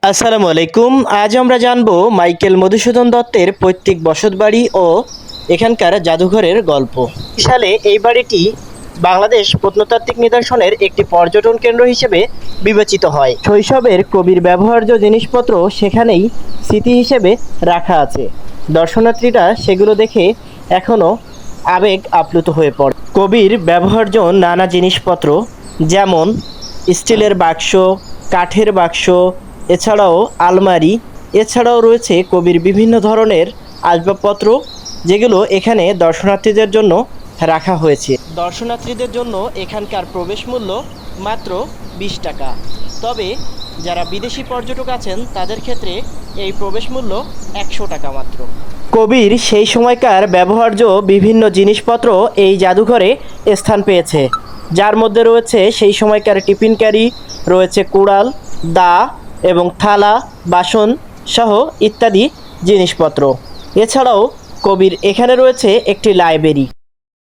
আসসালামু আলাইকুম। আজ আমরা জানব মাইকেল মধুসূদন দত্তের পৈতৃক বসতবাড়ি ও এখানকার জাদুঘরের গল্প। সালে এই বাড়িটি বাংলাদেশ প্রত্নতাত্ত্বিক নিদর্শনের একটি পর্যটন কেন্দ্র হিসেবে বিবেচিত হয়। শৈশবের কবির ব্যবহার্য জিনিসপত্র সেখানেই স্মৃতি হিসেবে রাখা আছে। দর্শনার্থীরা সেগুলো দেখে এখনও আবেগ আপ্লুত হয়ে পড়ে। কবির ব্যবহার্য নানা জিনিসপত্র যেমন স্টিলের বাক্স, কাঠের বাক্স, এছাড়াও আলমারি, এছাড়াও রয়েছে কবির বিভিন্ন ধরনের আসবাবপত্র, যেগুলো এখানে দর্শনার্থীদের জন্য রাখা হয়েছে। দর্শনার্থীদের জন্য এখানকার প্রবেশ মূল্য মাত্র 20 টাকা। তবে যারা বিদেশি পর্যটক আছেন তাদের ক্ষেত্রে এই প্রবেশ মূল্য 100 টাকা মাত্র। কবির সেই সময়কার ব্যবহার্য বিভিন্ন জিনিসপত্র এই জাদুঘরে স্থান পেয়েছে, যার মধ্যে রয়েছে সেই সময়কার টিফিন ক্যারি, রয়েছে কুড়াল, দা এবং থালা বাসন সহ ইত্যাদি জিনিসপত্র। এছাড়াও কবির এখানে রয়েছে একটি লাইব্রেরি।